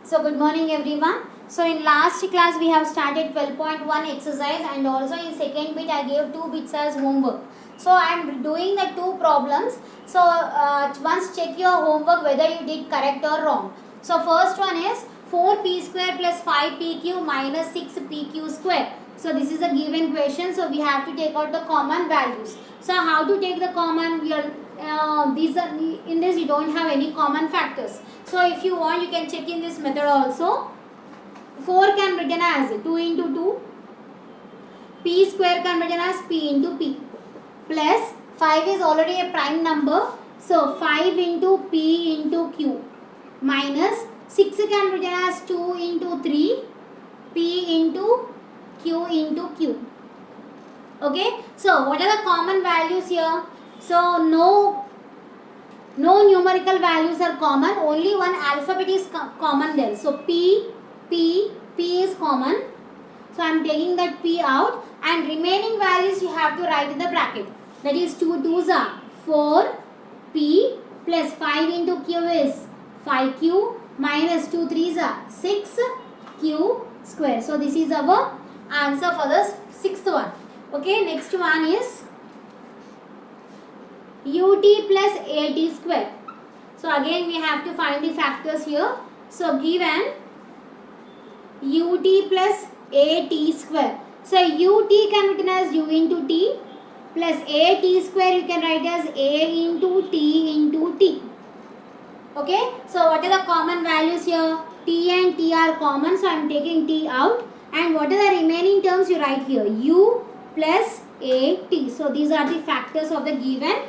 So good morning everyone. So in last class we have started 12.1 exercise and also in second bit I gave 2 bits as homework. So I am doing the 2 problems. So once check your homework whether you did correct or wrong. So first one is 4p square plus 5pq minus 6pq square. So this is a given question. So we have to take out the common values. So how to take the common? We are in this you don't have any common factors. So if you want you can check in this method also. 4 can be written as 2 into 2. P square can be written as P into P. Plus 5 is already a prime number. So 5 into P into Q. Minus 6 can be written as 2 into 3. P into Q into Q. Okay. So what are the common values here? So no numerical values are common. Only one alphabet is common there. So P is common. So I am taking that P out and remaining values you have to write in the bracket. That is 2 2s are 4 P plus 5 into Q is 5Q minus 2 3s are 6 Q square. So this is our answer for the sixth one. Okay, next one is ut plus at square. So again we have to find the factors here. So given ut plus at square. So ut can be written as u into t plus at square you can write as a into t into t. Okay. So what are the common values here? T and t are common. So I am taking t out. And what are the remaining terms you write here? U plus at. So these are the factors of the given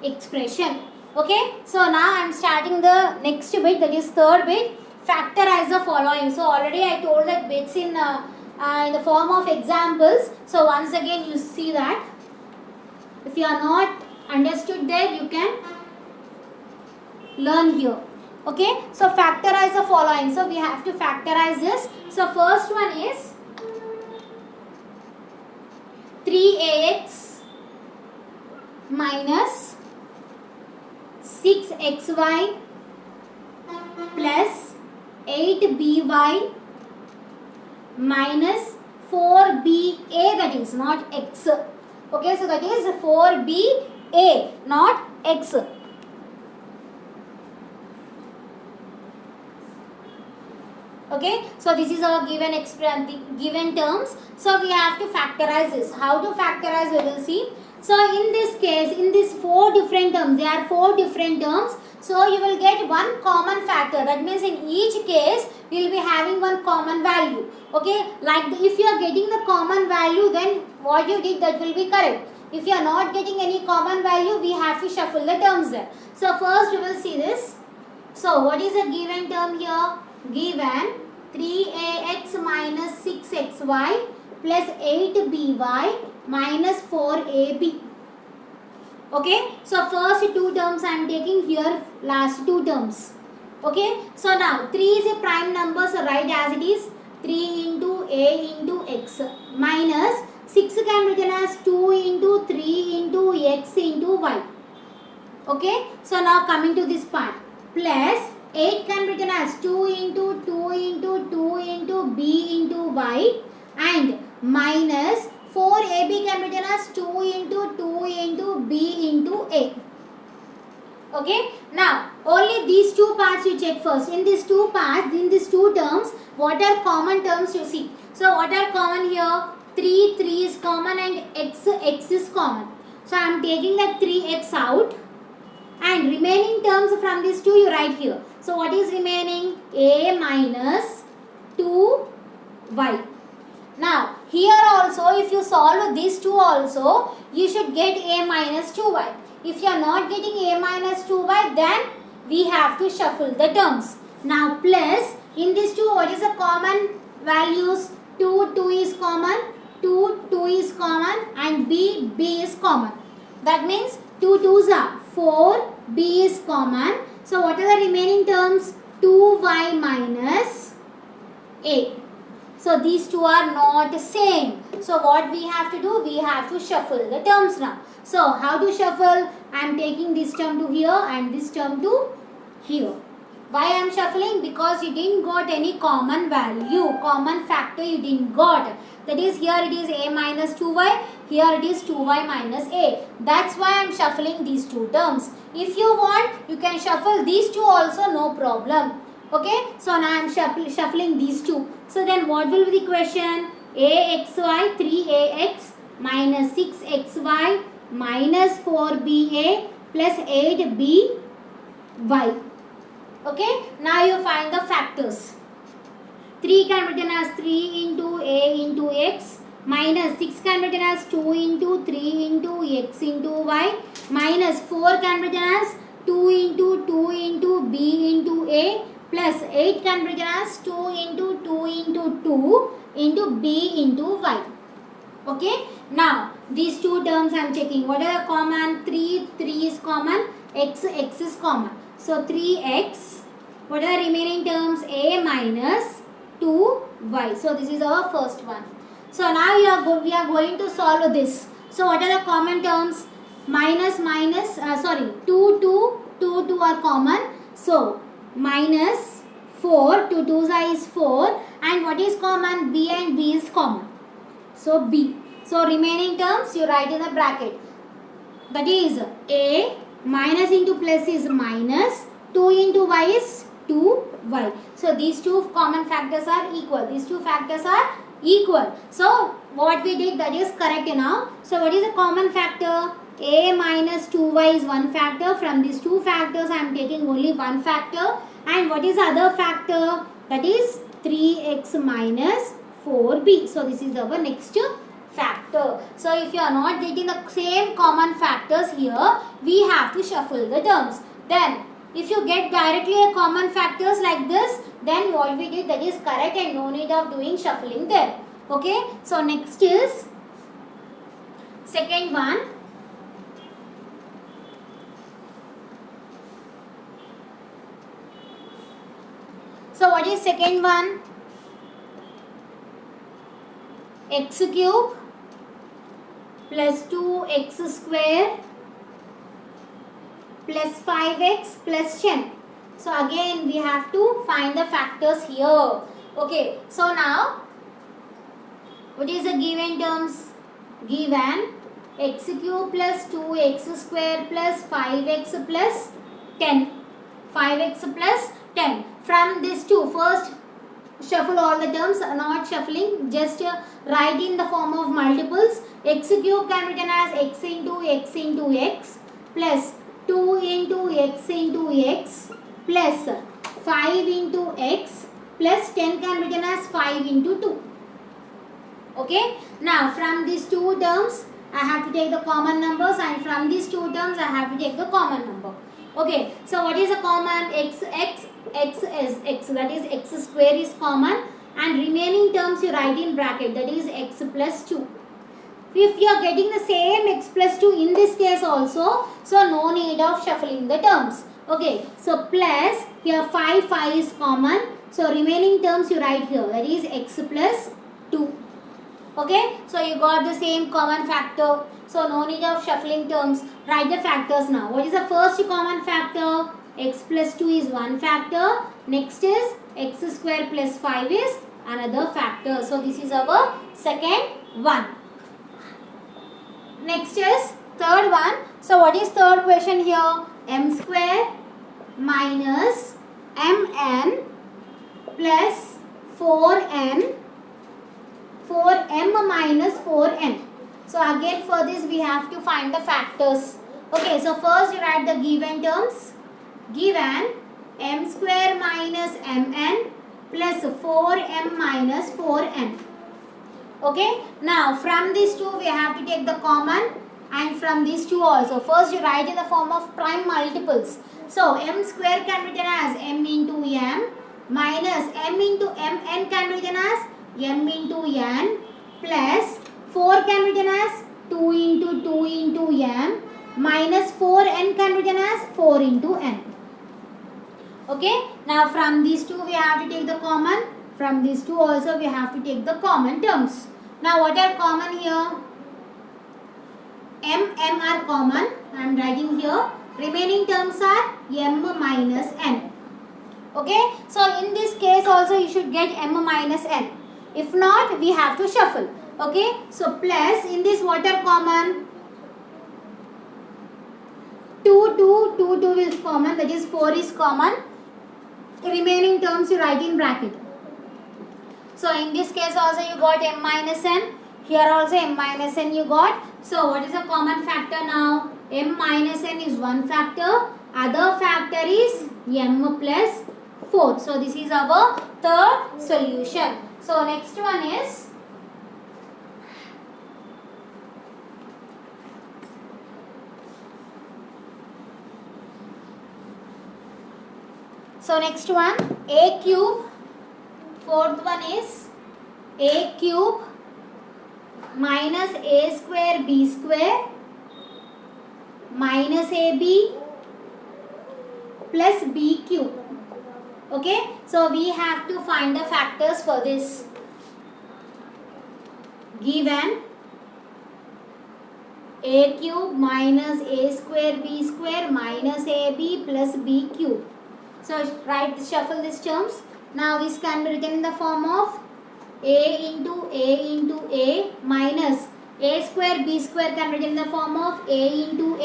expression. Okay. So now I am starting the next bit, that is third bit. Factorize the following. So already I told that bits in the form of examples. So once again you see that. If you are not understood there, you can learn here. Okay. So factorize the following. So we have to factorize this. So first one is 3ax minus 6xy plus 8by minus 4ba, that is not x. Okay, so that is 4ba, not x. Okay, so this is our given terms. So we have to factorize this. How to factorize we will see. So in this case, in these 4 different terms, there are 4 different terms. So you will get one common factor. That means in each case, we will be having one common value. Okay, like if you are getting the common value, then what you did that will be correct. If you are not getting any common value, we have to shuffle the terms there. So first we will see this. So what is the given term here? Given 3ax minus 6xy plus 8by minus 4ab. Okay, so first 2 terms I am taking here, last 2 terms. Okay, so now 3 is a prime number, so write as it is 3 into a into x minus 6 can be written as 2 into 3 into x into y. Okay, so now coming to this part, plus 8 can be written as 2 into 2 into 2 into b into y and minus 4ab can be written as 2 into 2 into b into a. Okay, now only these 2 parts you check first. In these 2 parts, in these 2 terms, what are common terms you see? So what are common here? 3 is common and x is common. So I am taking that 3x out and remaining terms from these 2 you write here. So what is remaining? A minus 2y. Now here also if you solve these 2 also, you should get a minus 2y. If you are not getting a minus 2y, then we have to shuffle the terms. Now plus in these 2 what is the common values? 2 is common, 2 is common and b is common. That means 2 2s are 4, b is common. So what are the remaining terms? 2y minus a. So these 2 are not same. So what we have to do? We have to shuffle the terms now. So how to shuffle? I am taking this term to here and this term to here. Why I am shuffling? Because you didn't got any common value, common factor you didn't got. That is, here it is a minus 2y, here it is 2y minus a. That's why I am shuffling these two terms. If you want, you can shuffle these two also, no problem. Okay, so now I am shuffling these two. So then what will be the question? Axy 3ax minus 6xy minus 4ba plus 8by. Okay, now you find the factors. 3 can be written as 3 into a into x minus 6 can be written as 2 into 3 into x into y minus 4 can be written as 2 into b into a plus 8 can be written as 2 into 2 into b into y. Okay, now these two terms I am checking. What are the common? 3 is common, x is common. So 3x, what are the remaining terms? A minus 2y. So this is our first one. So now we are going to solve this. So what are the common terms? Minus, 2 are common. So minus 4, 2 2's is 4. And what is common? B and B is common. So B. So remaining terms you write in the bracket. That is A minus into plus is minus. 2 into y is 2y. So these two common factors are equal. These two factors are equal. So what we did, that is correct now. So what is the common factor? A minus 2y is one factor. From these two factors I am taking only one factor. And what is the other factor? That is 3x minus 4b. So this is our next factor. So if you are not getting the same common factors here, we have to shuffle the terms. Then if you get directly a common factors like this, then what we did, that is correct and no need of doing shuffling there. Okay. So next is second one. So what is second one? X cube plus 2x square plus 5x plus 10. So again we have to find the factors here. Okay. So now what is the given terms? Given x cube plus 2x square plus 5x plus 10. 5x plus 10. From this two, first shuffle all the terms, not shuffling, just write in the form of multiples. X cube can be written as x into x plus 2 into x plus 5 into x plus 10 can be written as 5 into 2. Okay. Now from these two terms I have to take the common numbers, and from these two terms I have to take the common number. Okay. So what is the common? X is x, that is x square is common, and remaining terms you write in bracket, that is x plus 2. If you are getting the same x plus 2 in this case also, so no need of shuffling the terms. Okay. So plus, here 5 is common, so remaining terms you write here, that is x plus 2. Okay. So you got the same common factor, so no need of shuffling terms. Write the factors now. What is the first common factor? X plus 2 is one factor. Next is x square plus 5 is another factor. So this is our second one. Next is third one. So what is third question here? M square minus mn plus 4m minus 4n. So again for this we have to find the factors. Okay, so first you write the given terms. Given m square minus mn plus 4m minus 4n. Okay, now from these two we have to take the common, and from these two also. First you write in the form of prime multiples. So m square can be written as m into m minus m into mn can be written as m into n plus 4 can be written as 2 into m minus 4n can be written as 4 into n. Okay, now from these two we have to take the common. From these two also we have to take the common terms. Now what are common here? M are common. I am writing here. Remaining terms are m minus n. Okay, so in this case also you should get m minus n. If not, we have to shuffle. Okay, so plus in this what are common? 2 is common, that is 4 is common. Remaining terms you write in bracket. So in this case also you got m minus n. Here also m minus n you got. So what is the common factor now? M minus n is one factor. Other factor is m plus 4. So this is our third solution. So next one is a cube. Fourth one is a cube minus a square b square minus ab plus b cube. Okay, so we have to find the factors for this. Given a cube minus a square b square minus ab plus b cube. So shuffle these terms. Now this can be written in the form of a into a minus a square b square can be written in the form of a into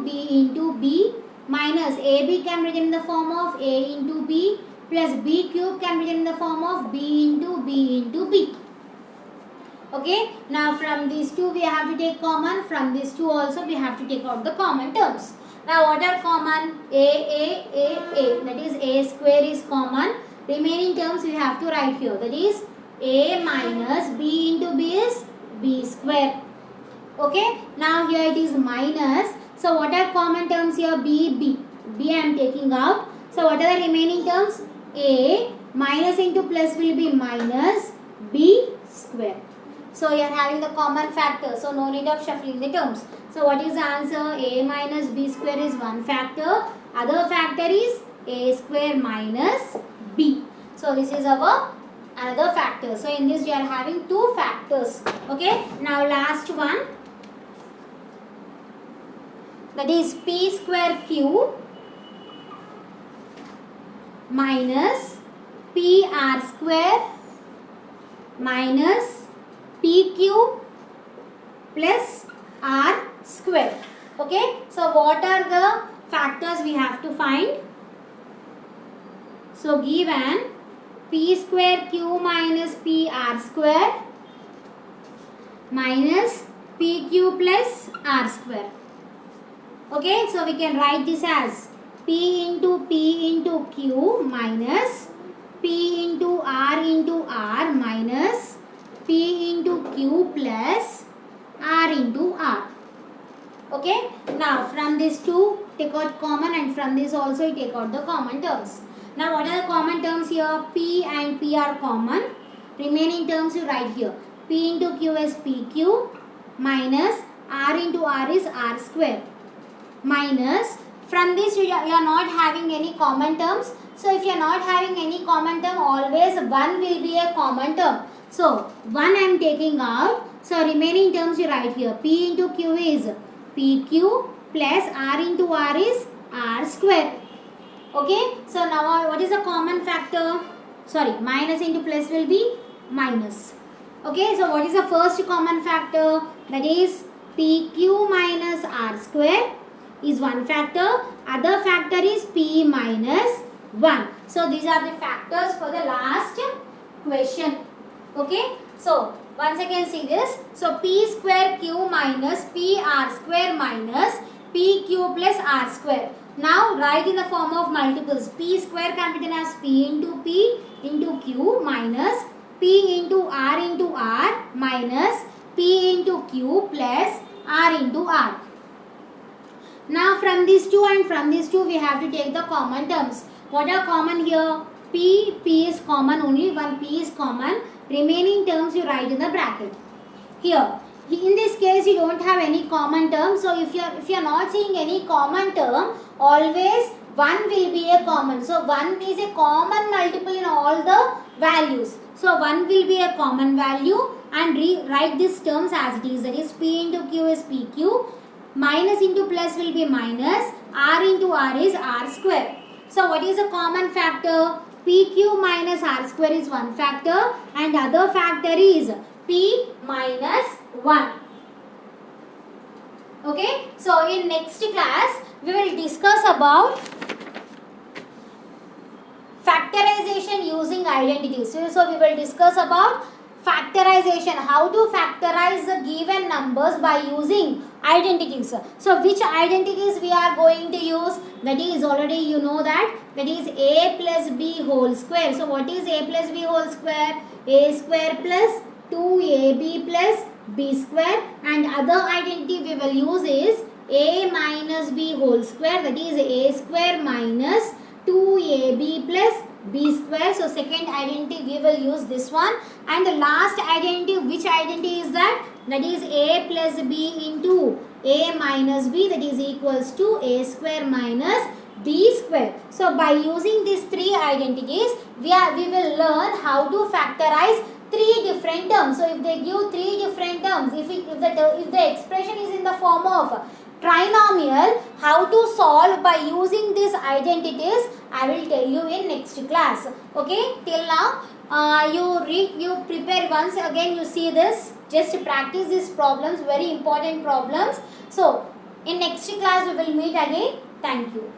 b minus ab can be written in the form of a into b plus b cube can be written in the form of b into b. Okay, now from these two we have to take common. From these two also we have to take out the common terms. Now what are common? A. That is a square is common. Remaining terms we have to write here. That is a minus b into b is b square. Okay. Now here it is minus. So what are common terms here? B I am taking out. So what are the remaining terms? A minus into plus will be minus b square. So you are having the common factor. So no need of shuffling the terms. So what is the answer? A minus b square is one factor. Other factor is a square minus b. So this is our another factor. So in this you are having two factors. Okay. Now last one. That is p square cube minus pr square minus p cube plus r square. Okay, so what are the factors we have to find? So given p square q minus pr square minus p q plus r square. Okay, so we can write this as p into q minus p into r minus p into q plus r into r. Okay, now from these two take out common, and from this also you take out the common terms. Now what are the common terms here? P and p are common. Remaining terms you write here. P into q is pq minus r into r is r square minus, from this you are not having any common terms. So if you are not having any common term, always 1 will be a common term. So 1 I am taking out. So remaining terms you write here. P into q is pq plus r into r is r square. Okay. So now what is the common factor? Sorry, minus into plus will be minus. Okay. So what is the first common factor? That is pq minus r square is one factor. Other factor is p minus 1. So these are the factors for the last question. Okay. So once again see this. So p square q minus p r square minus p q plus r square. Now write in the form of multiples. P square can be written as p into q minus p into r minus p into q plus r into r. Now from these two and from these two we have to take the common terms. What are common here? P is common, only one p is common. Remaining terms you write in the bracket. Here, in this case you don't have any common term. So if you are not seeing any common term, always 1 will be a common. So 1 is a common multiple in all the values. So 1 will be a common value, and write these terms as it is. That is p into q is pq. Minus into plus will be minus. R into r is r square. So what is a common factor? PQ minus R square is one factor and other factor is P minus 1. Okay, so in next class we will discuss about factorization using identities. So we will discuss about factorization, how to factorize the given numbers by using identities. So which identities we are going to use? That is already you know that is a plus b whole square. So what is a plus b whole square? A square plus 2ab plus b square, and other identity we will use is a minus b whole square, that is a square minus 2ab plus b square. So second identity we will use this one, and the last identity, which identity is that? That is a plus b into a minus b, that is equals to a square minus b square. So by using these three identities we will learn how to factorize three different terms. So if they give three different terms, if the expression is in the form of trinomial, how to solve by using these identities I will tell you in next class. Okay, till now you prepare once again, you see this, just practice these problems, very important problems. So in next class we will meet again. Thank you.